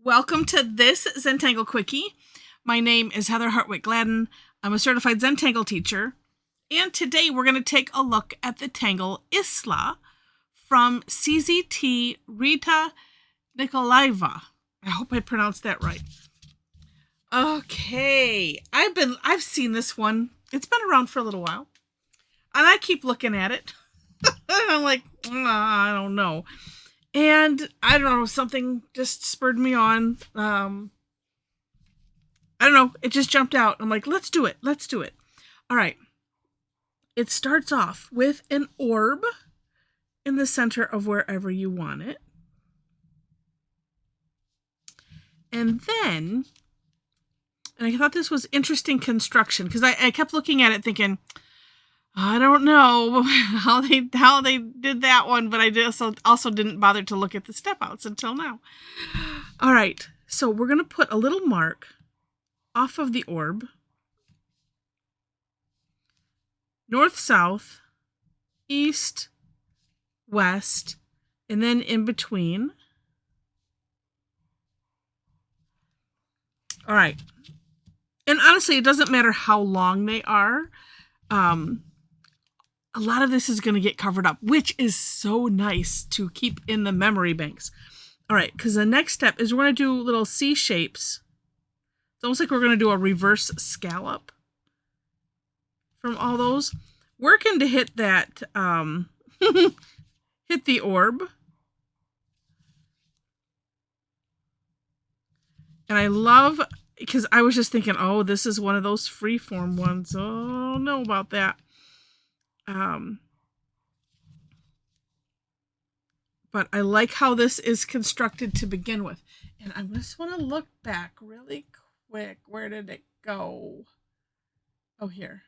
Welcome to this Zentangle Quickie. My name is Heather Hartwick Gladden. I'm a Certified Zentangle Teacher. And today we're going to take a look at the tangle Isla from CZT Rita Nikolajeva. I hope I pronounced that right. Okay, I've seen this one. It's been around for a little while. And I keep looking at it. And I'm like, I don't know. And I don't know, something just spurred me on. I don't know, it just jumped out. I'm like, let's do it. Let's do it. All right. It starts off with an orb in the center of wherever you want it. And then, and I thought this was interesting construction because I kept looking at it thinking, I don't know how they did that one, but I also didn't bother to look at the step outs until now. All right, so we're going to put a little mark off of the orb, north, south, east, west, and then in between. All right, and honestly, it doesn't matter how long they are. A lot of this is going to get covered up, which is so nice to keep in the memory banks. All right, because the next step is we're going to do little C shapes. It's almost like we're going to do a reverse scallop from all those. Working to hit that, hit the orb. And I love, because I was just thinking, oh, this is one of those freeform ones. Oh, I don't know about that. But I like how this is constructed to begin with. And I just want to look back really quick. Where did it go? Oh, here.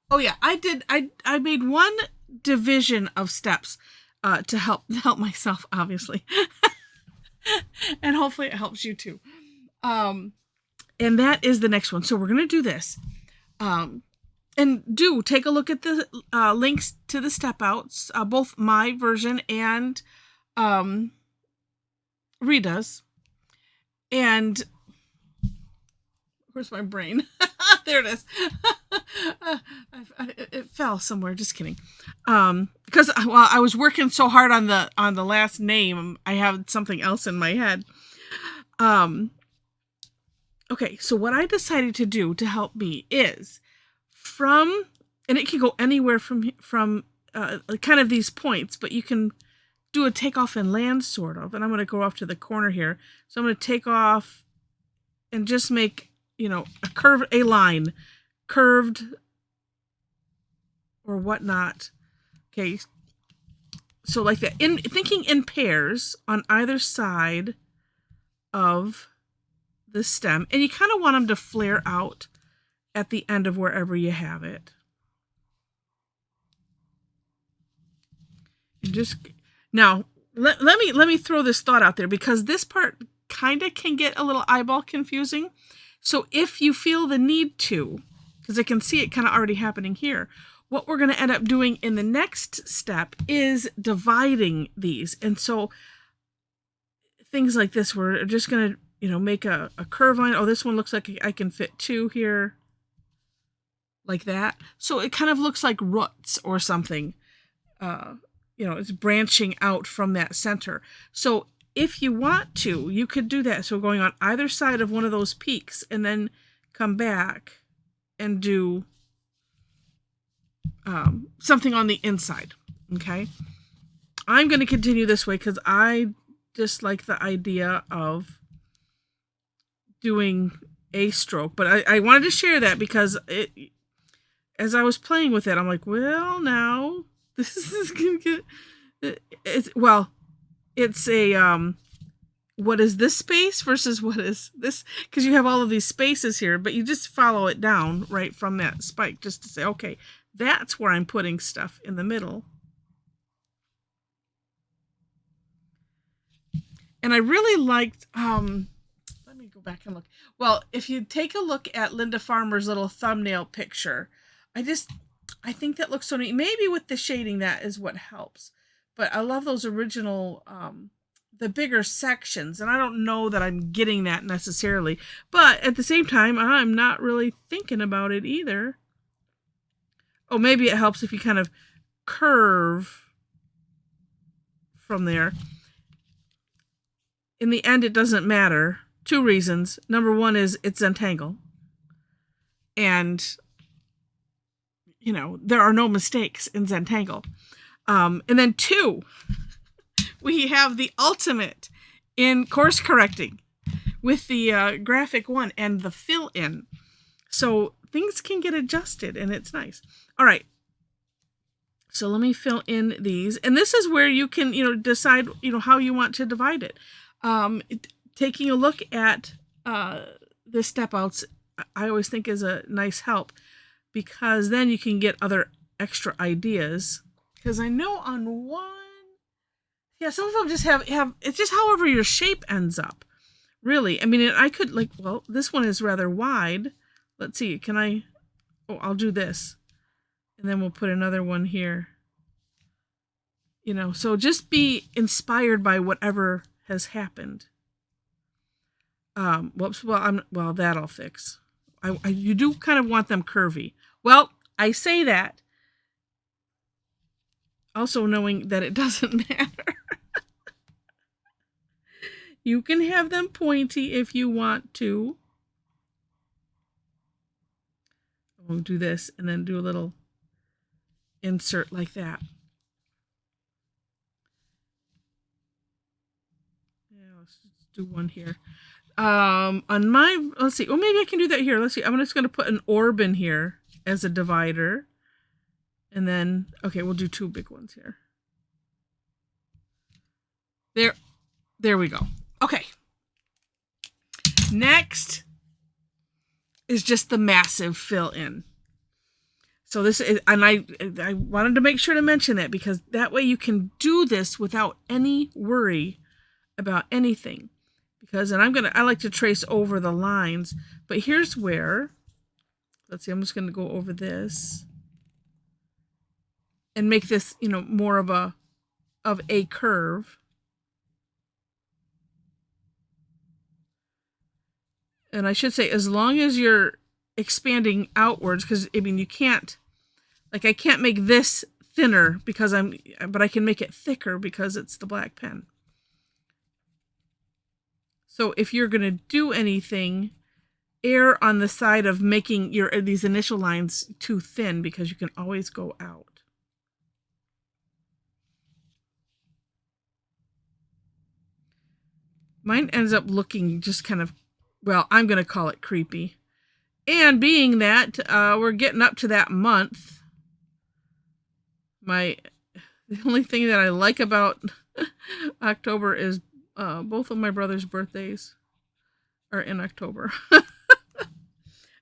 Oh yeah, I made one division of steps to help myself, obviously. And hopefully it helps you too. And that is the next one. So we're going to do this. And do take a look at the links to the step outs, both my version and Rita's. And where's my brain? There it is. It fell somewhere. Just kidding. Because I was working so hard on the last name, I had something else in my head. Okay, so what I decided to do to help me is and it can go anywhere from kind of these points, but you can do a takeoff and land sort of. And I'm going to go off to the corner here. So I'm going to take off and just make, a line, curved or whatnot. Okay. So like that, thinking in pairs on either side of the stem. And you kind of want them to flare out at the end of wherever you have it. And just now, let me throw this thought out there, because this part kind of can get a little eyeball confusing. So if you feel the need to, because I can see it kind of already happening here, what we're going to end up doing in the next step is dividing these. And so things like this, we're just going to, make a curve line. Oh, this one looks like I can fit two here. Like that. So it kind of looks like roots or something. It's branching out from that center. So if you want to, you could do that. So going on either side of one of those peaks and then come back and do something on the inside. Okay. I'm going to continue this way because I just like the idea of doing a stroke. But I wanted to share that because as I was playing with it, I'm like, well, now this is going to get, it's a, what is this space versus what is this? Because you have all of these spaces here, but you just follow it down right from that spike just to say, okay, that's where I'm putting stuff in the middle. And I really liked, let me go back and look. Well, if you take a look at Linda Farmer's little thumbnail picture, I think that looks so neat. Maybe with the shading, that is what helps. But I love those original the bigger sections, and I don't know that I'm getting that necessarily, but at the same time, I'm not really thinking about it either. Oh, maybe it helps if you kind of curve from there. In the end, it doesn't matter. 2 reasons. Number 1 is it's Zentangle. And, you know, there are no mistakes in Zentangle. And then 2, we have the ultimate in course correcting with the graphic one and the fill in. So things can get adjusted and it's nice. All right. So let me fill in these. And this is where you can, you know, decide, you know, how you want to divide it. Taking a look at the step outs, I always think is a nice help, because then you can get other extra ideas. Because I know on one, yeah, some of them just have, it's just however your shape ends up. Really. I mean, I could like, well, this one is rather wide. Let's see, can I, oh, I'll do this. And then we'll put another one here. You know, so just be inspired by whatever has happened. Whoops, well, that I'll fix. You do kind of want them curvy. Well, I say that also knowing that it doesn't matter. You can have them pointy if you want to. We'll do this and then do a little insert like that. Yeah, let's just do one here. On my, let's see. Oh, maybe I can do that here. Let's see. I'm just going to put an orb in here as a divider. And then, okay, we'll do 2 big ones here. There we go. Okay. Next is just the massive fill in. So this is, and I wanted to make sure to mention that, because that way you can do this without any worry about anything. Because, and I like to trace over the lines, but here's where, let's see, I'm just going to go over this and make this, you know, more of a curve. And I should say, as long as you're expanding outwards, because I mean, you can't, like, I can't make this thinner because but I can make it thicker because it's the black pen. So if you're going to do anything, err on the side of making these initial lines too thin, because you can always go out. Mine ends up looking just kind of, well, I'm going to call it creepy. And being that we're getting up to that month, the only thing that I like about October is both of my brother's birthdays are in October.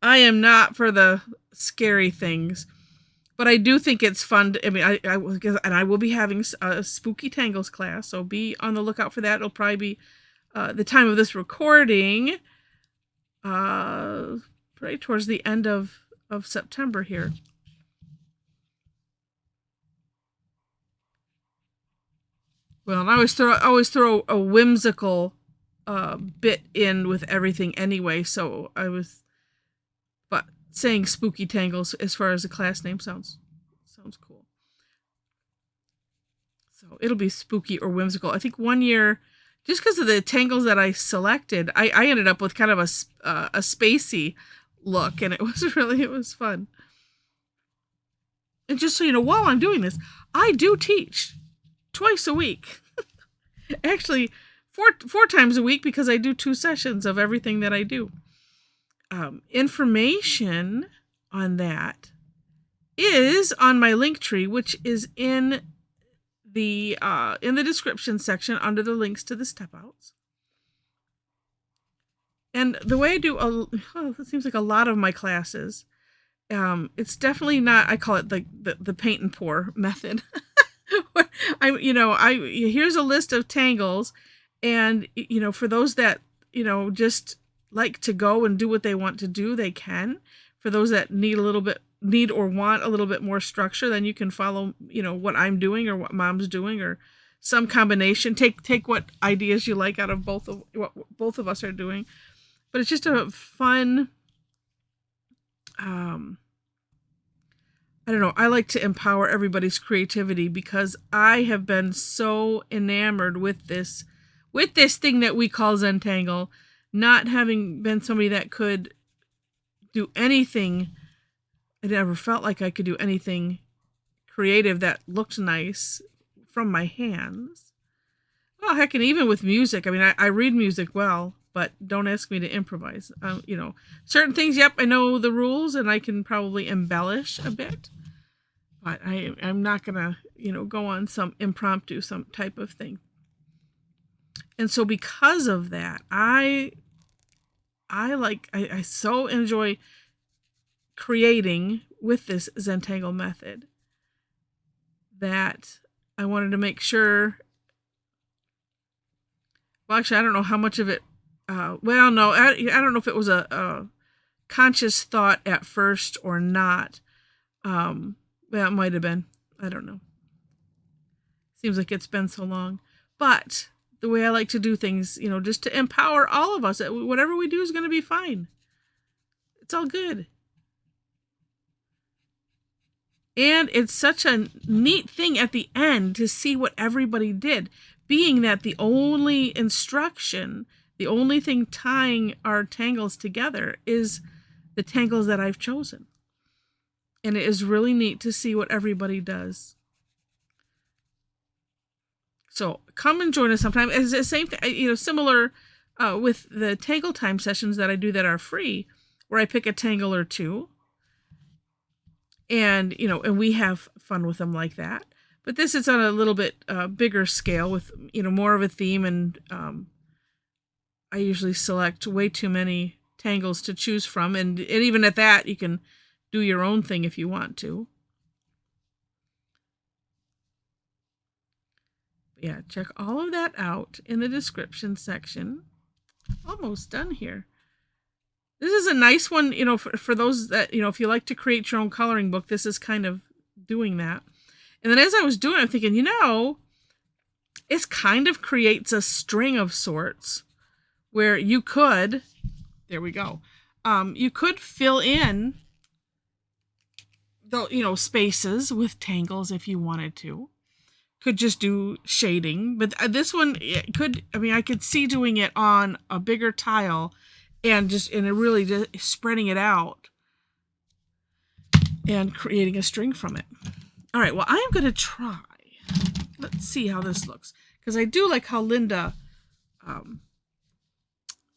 I am not for the scary things, but I do think it's fun. I mean, I will be having a Spooky Tangles class, so be on the lookout for that. It'll probably be the time of this recording, right towards the end of September here. Well, and I always throw a whimsical bit in with everything anyway, so but saying Spooky Tangles as far as the class name sounds cool. So it'll be spooky or whimsical. I think one year, just because of the tangles that I selected, I ended up with kind of a spacey look, and it was fun. And just so you know, while I'm doing this, I do teach twice a week. Actually, four times a week, because I do 2 sessions of everything that I do. Information on that is on my link tree, which is in the description section under the links to the step outs. And the way I do, it seems like a lot of my classes, it's definitely not, I call it the paint and pour method. Here's a list of tangles, and, you know, for those that, you know, just like to go and do what they want to do, they can. For those that need or want a little bit more structure, then you can follow, you know, what I'm doing or what Mom's doing, or some combination. Take what ideas you like out of both of what both of us are doing. But it's just a fun, I don't know. I like to empower everybody's creativity because I have been so enamored with this thing that we call Zentangle, not having been somebody that could do anything. I never felt like I could do anything creative that looked nice from my hands. Well, heck, and even with music. I mean, I read music well, but don't ask me to improvise. Certain things, yep, I know the rules and I can probably embellish a bit. But I'm not going to, go on some impromptu, some type of thing. And so because of that, I so enjoy creating with this Zentangle method that I wanted to make sure. Well, actually, I don't know how much of it. I don't know if it was a conscious thought at first or not. Well, it might have been. I don't know. Seems like it's been so long. But the way I like to do things, just to empower all of us, that whatever we do is going to be fine. It's all good. And it's such a neat thing at the end to see what everybody did, being that the only instruction, the only thing tying our tangles together is the tangles that I've chosen. And it is really neat to see what everybody does. So come and join us sometime. It's the same thing, similar with the Tangle Time sessions that I do that are free, where I pick a tangle or two. And, and we have fun with them like that. But this is on a little bit bigger scale with, more of a theme. And I usually select way too many tangles to choose from. And even at that, you can do your own thing if you want to. Yeah, check all of that out in the description section. Almost done here. This is a nice one, for those that, if you like to create your own coloring book, this is kind of doing that. And then as I was doing it, I'm thinking, it kind of creates a string of sorts where you could, there we go, you could fill in the, spaces with tangles if you wanted to. Could just do shading, but this one, I could see doing it on a bigger tile and really just spreading it out and creating a string from it. All right, well, I am going to try. Let's see how this looks, because I do like how Linda,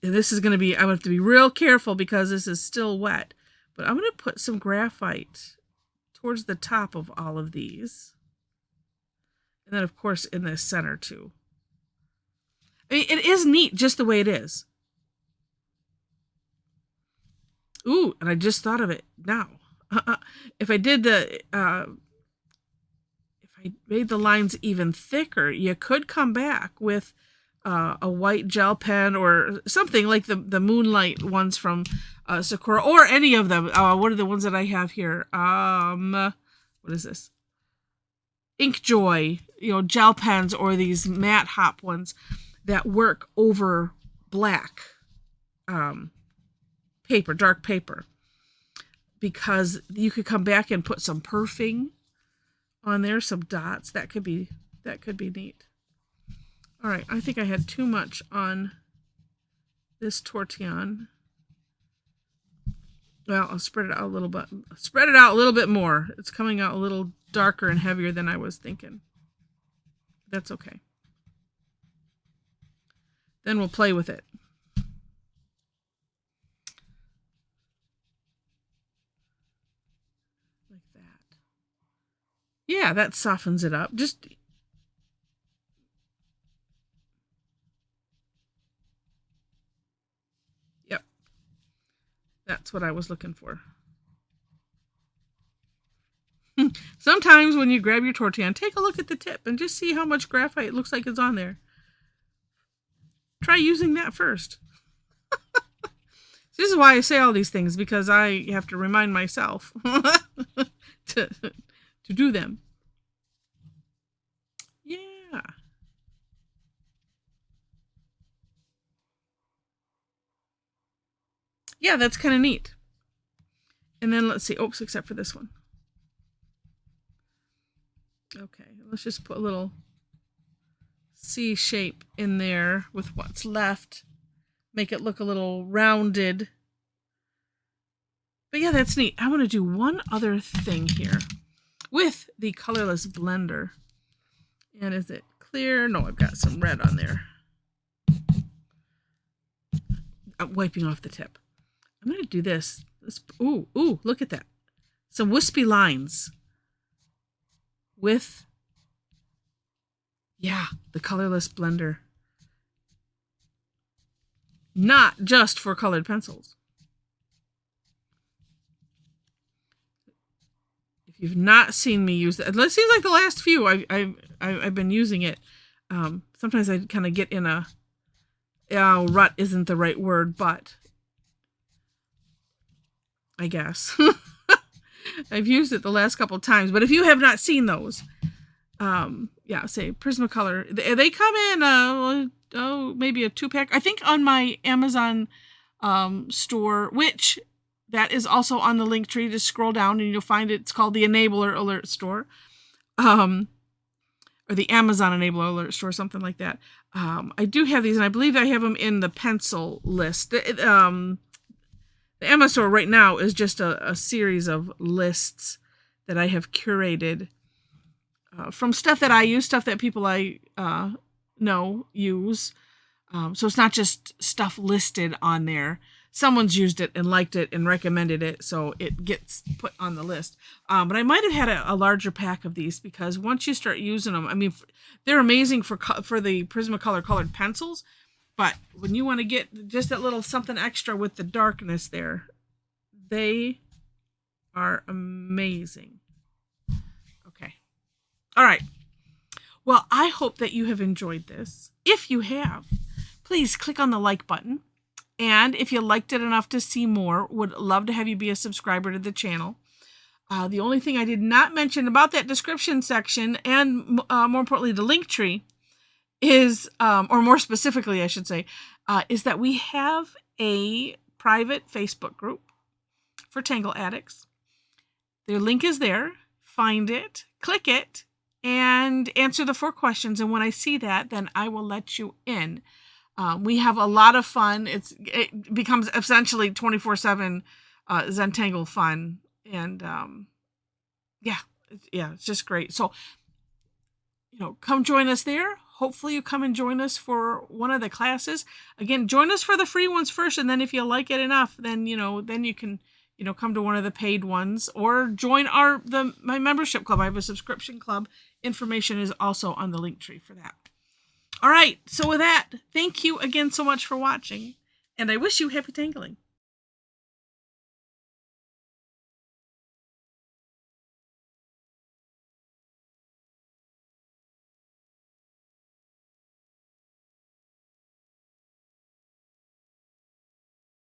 this is going to be, I have to be real careful because this is still wet, but I'm going to put some graphite towards the top of all of these. And then, of course, in the center, too. I mean, it is neat just the way it is. Ooh, and I just thought of it now. If I did if I made the lines even thicker, you could come back with a white gel pen or something like the Moonlight ones from Sakura, or any of them. What are the ones that I have here? What is this? Ink Joy, gel pens, or these matte hop ones that work over black paper, dark paper, because you could come back and put some perfing on there, some dots. That could be neat. All right, I think I had too much on this Tortillion. Well, I'll spread it out a little bit. Spread it out a little bit more. It's coming out a little darker and heavier than I was thinking. That's okay. Then we'll play with it. Like that. Yeah, that softens it up. Yep. That's what I was looking for. Sometimes when you grab your Tortillion, take a look at the tip and just see how much graphite looks like it's on there. Try using that first. This is why I say all these things, because I have to remind myself to do them. Yeah. yeah, that's kind of neat. And then let's see. Oops, except for this one. Okay, let's just put a little C shape in there with what's left. Make it look a little rounded. But yeah, that's neat. I want to do one other thing here with the colorless blender. And is it clear? No, I've got some red on there. I'm wiping off the tip. I'm going to do this. Ooh, look at that. Some wispy lines with, yeah, the colorless blender. Not just for colored pencils. If you've not seen me use it, it seems like the last few I've been using it. Sometimes I kind of get in a rut isn't the right word, but I guess I've used it the last couple of times. But if you have not seen those, yeah, say Prismacolor. They come in maybe a 2-pack. I think on my Amazon store, which that is also on the link tree. Just scroll down and you'll find it. It's called the Enabler Alert Store, or the Amazon Enabler Alert Store, something like that. I do have these, and I believe I have them in the pencil list. The Amazon store right now is just a series of lists that I have curated from stuff that I use, stuff that people I know use. So it's not just stuff listed on there. Someone's used it and liked it and recommended it, so it gets put on the list. But I might have had a larger pack of these, because once you start using them, I mean, they're amazing for the Prismacolor colored pencils. But when you want to get just that little something extra with the darkness there, they are amazing. Okay. All right. Well, I hope that you have enjoyed this. If you have, please click on the like button. And if you liked it enough to see more, would love to have you be a subscriber to the channel. The only thing I did not mention about that description section, and more importantly, the link tree, is, or more specifically, I should say, is that we have a private Facebook group for Tangle addicts. Their link is there. Find it, click it, and answer the 4 questions. And when I see that, then I will let you in. We have a lot of fun. It becomes essentially 24/7 Zentangle fun. And yeah, it's just great. So, come join us there. Hopefully you come and join us for one of the classes. Again, join us for the free ones first, and then if you like it enough, then then you can come to one of the paid ones, or join my membership club. I have a subscription club. Information is also on the link tree for that. All right, so with that, thank you again so much for watching, and I wish you happy tangling.